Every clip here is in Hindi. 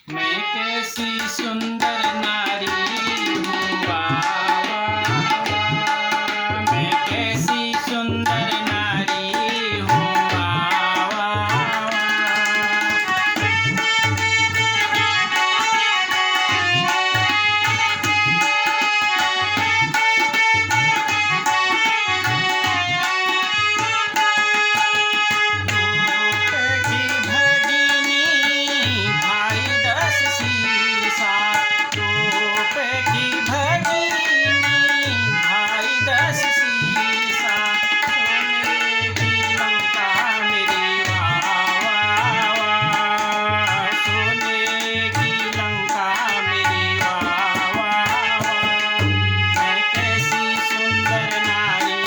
मैं कैसी सुंदर नारी हूँ, वाह वाह वाह। मैं कैसी सुंदर नारी हूँ, वाह वाह वाह। की भगिनी भाई दस सीसा, रूप की भगिनी भाई दस सीसा। सोने की लंका मेरी, वाह वाह वाह। सोने की लंका मेरी, वाह वाह वाह। मैं कैसी सुंदर नारी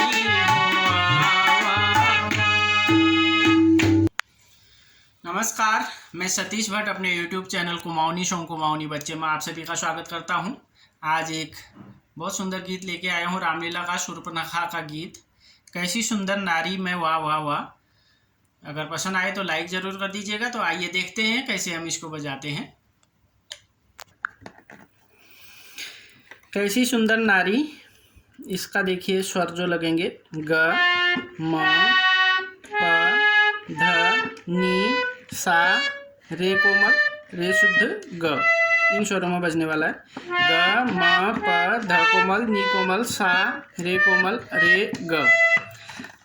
हूँ, वाह वाह वाह। नमस्कार, मैं सतीश भट्ट अपने YouTube channel Kumaoni show Kumaoni बच्चे में आप सभी का स्वागत करता हूं। आज एक बहुत सुंदर गीत लेके आया हूं, रामलीला का शूर्पणखा का गीत, कैसी सुंदर नारी मैं, वाह वाह वाह। अगर पसंद आए तो लाइक ज़रूर कर दीजिएगा। तो आइए देखते हैं कैसे हम इसको बजाते हैं। कैसी सुंदर नारी, इसका देखिए स्वर जो लगेंगे, ग म प ध नी सा, रे कोमल, रे शुद्ध, ग। इन स्वरों में बजने वाला है। ग म प ध कोमल, नी कोमल, सा, रे कोमल, रे, ग।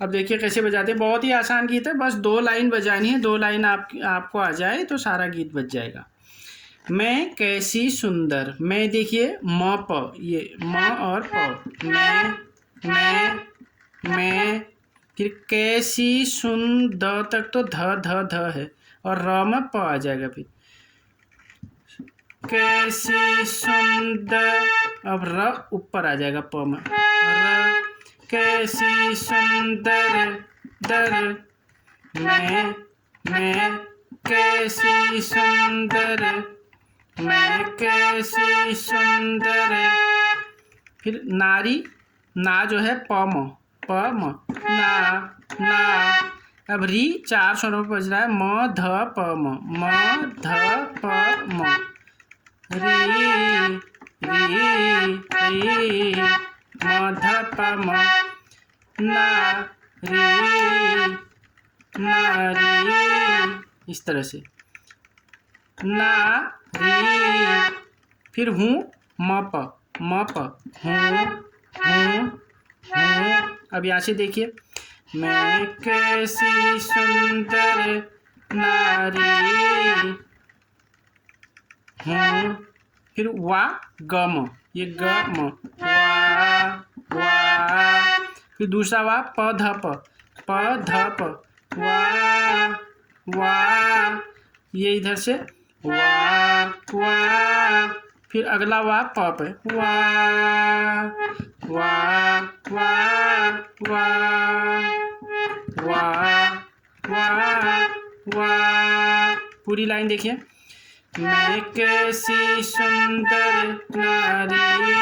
अब देखिए कैसे बजाते हैं। बहुत ही आसान गीत है, बस 2 लाइन बजानी है। 2 लाइन आपको आ जाए तो सारा गीत बज जाएगा। मैं कैसी सुंदर, मैं देखिए म प, ये म और प, मैं, फिर कैसी सुंदर तक तो ध ध ध है और र में प आ जाएगा। फिर कैसी सुंदर, अब र ऊपर आ जाएगा प में, र कैसी सुंदर दर, मैं कैसी सुंदर, मैं कैसी सुंदर। फिर नारी, ना जो है प म, ना। अब री 4 स्वरों पर बज रहा है, म ध प म, ध प म, री म ध प म, नारी, इस तरह से नारी। फिर हूँ म प, हूँ। अब यहाँ से देखिए, मैं कैसी सुंदर नारी हूँ। फिर वा ग म, ये ग म, वा। फिर दूसरा वा प ध प, वा। ये इधर से वा। फिर अगला वा प पे, वा। पूरी लाइन देखिए, मैं कैसी सुंदर नारी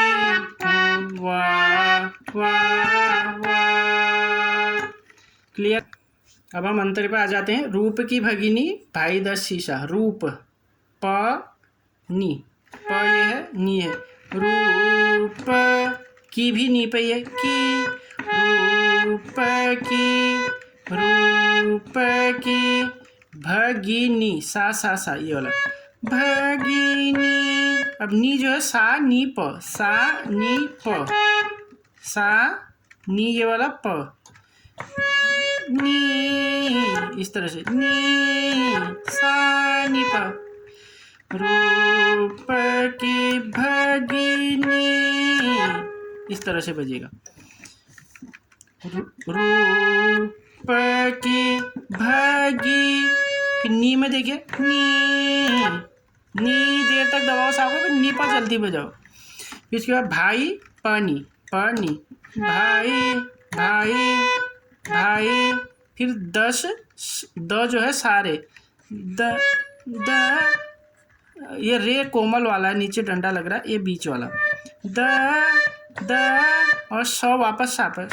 हूँ, वाह वाह वाह। क्लियर। अब हम अंतर पे आ जाते हैं। रूप की भगिनी भाई दस सीसा, रूप प नी, प ये है, नी है, रूप की भी नी पे ये, की, रूप की भगिनी, सा, ये वाला भगिनी। अब नी जो है सा नी प, सा नी, ये वाला प, नी, इस तरह से नी, सा नी प, रूप की भगिनी, इस तरह से बजेगा। रूप की भगी, फिर नी में देखिए, नी देर तक दबाओ साको, फिर नी पर जल्दी बजाओ। फिर इसके बाद भाई पानी, भाई। फिर 10 द जो है सारे, द, ये रे कोमल वाला है, नीचे डंडा लग रहा है, ये बीच वाला, द और स वापस सा पर,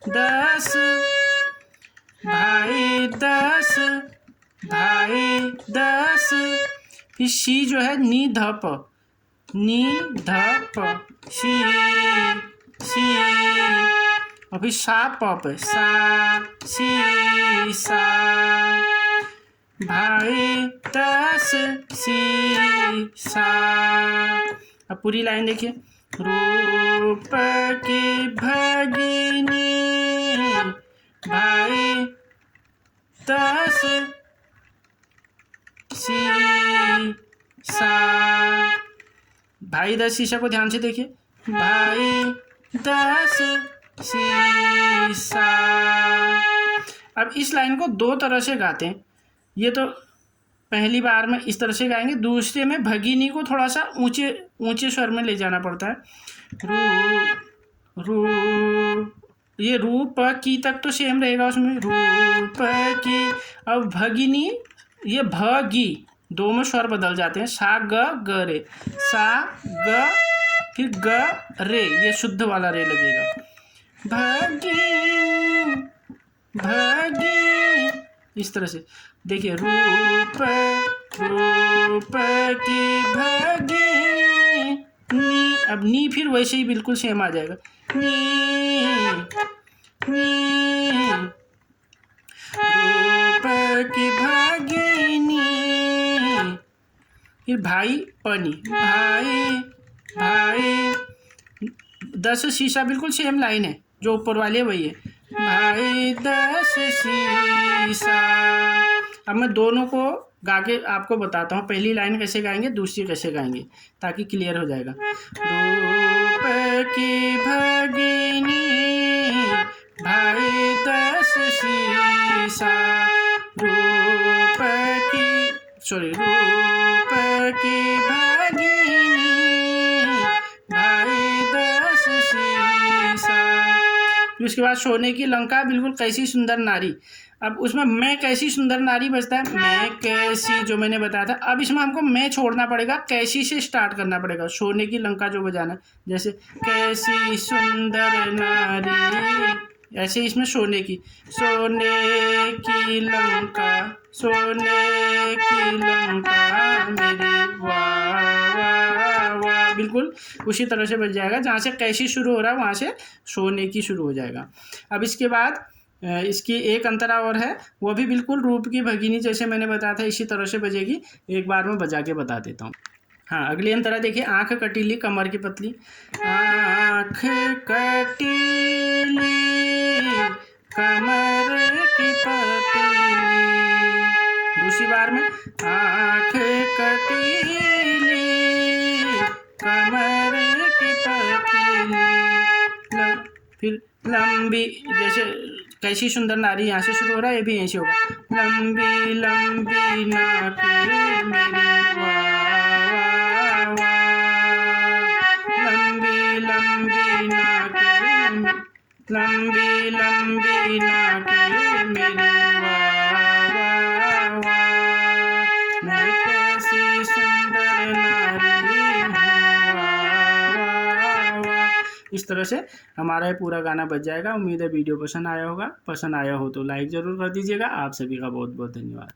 दस भाई 10, फिर शी जो है नी ध प, नी ध प, शी शी। और फिर सा प पे, सा सी सा। भाई दस सी सा। अब पूरी लाइन देखिए। रूप की भगिनी भाई दस सी सा। भाई दस शीशा को ध्यान से देखिए। भाई दस सी सा। अब इस लाइन को दो तरह से गाते हैं। ये तो पहली बार में इस तरह से गाएंगे, दूसरे में भगिनी को थोड़ा सा ऊंचे ऊंचे स्वर में ले जाना पड़ता है। रू रू, ये रूप की तक तो सेम रहेगा उसमें, रूप की। अब भगिनी ये भगी, दो में स्वर बदल जाते हैं, सा ग ग रे, सा ग फिर ग रे, ये शुद्ध वाला रे लगेगा। भगी भगी, इस तरह से देखिए। रूप रूप की भगी नी, अब नी फिर वैसे ही बिल्कुल सेम आ जाएगा। नी नी, रूप की भगिनी। फिर भाई पनी, भाई भाई दस शीशा बिल्कुल सेम लाइन है, जो ऊपर वाले वही है। भाई दस शीशा। अब मैं दोनों को गा के आपको बताता हूँ, पहली लाइन कैसे गाएंगे, दूसरी कैसे गाएंगे, ताकि क्लियर हो जाएगा। रूप की भगिनी भाई दस शीशा। रूप की भगिनी भाई दस शीशा। फिर उसके बाद सोने की लंका बिल्कुल कैसी सुंदर नारी। अब उसमें मैं कैसी सुंदर नारी बजता है, मैं कैसी जो मैंने बताया था। अब इसमें हमको मैं छोड़ना पड़ेगा, कैसी से स्टार्ट करना पड़ेगा। सोने की लंका जो बजाना, जैसे कैसी सुंदर नारी, ऐसे इसमें सोने की लंका, सोने की लंका मेरी, वाह वाह वाह, बिल्कुल उसी तरह से बज जाएगा। जहाँ से कैसी शुरू हो रहा है वहाँ से सोने की शुरू हो जाएगा। अब इसके बाद इसकी एक अंतरा और है, वो भी बिल्कुल रूप की भगिनी जैसे मैंने बताया था इसी तरह से बजेगी। एक बार मैं बजा के बता देता हूँ। हाँ, अगली अंतरा देखिए। आँख कटीली कमर की पतली, आँख कटीली कमर की पतली। दूसरी बार में आँख कटीली कमर की पतली। फिर लंबी, जैसे कैसी सुंदर नारी यहाँ से शुरू हो रहा है, ये भी यहीं से होगा। लंबी लंबी नाक मेरी, वाह वाह वाह। लंबी लंबी नाक, लंबी लंबी नाक मेरी, वाह वाह वाह। मैं कैसी सुंदर नारी हूँ, वाह वाह। इस तरह से हमारा ये पूरा गाना बज जाएगा। उम्मीद है वीडियो पसंद आया होगा। पसंद आया हो तो लाइक ज़रूर कर दीजिएगा। आप सभी का बहुत बहुत धन्यवाद।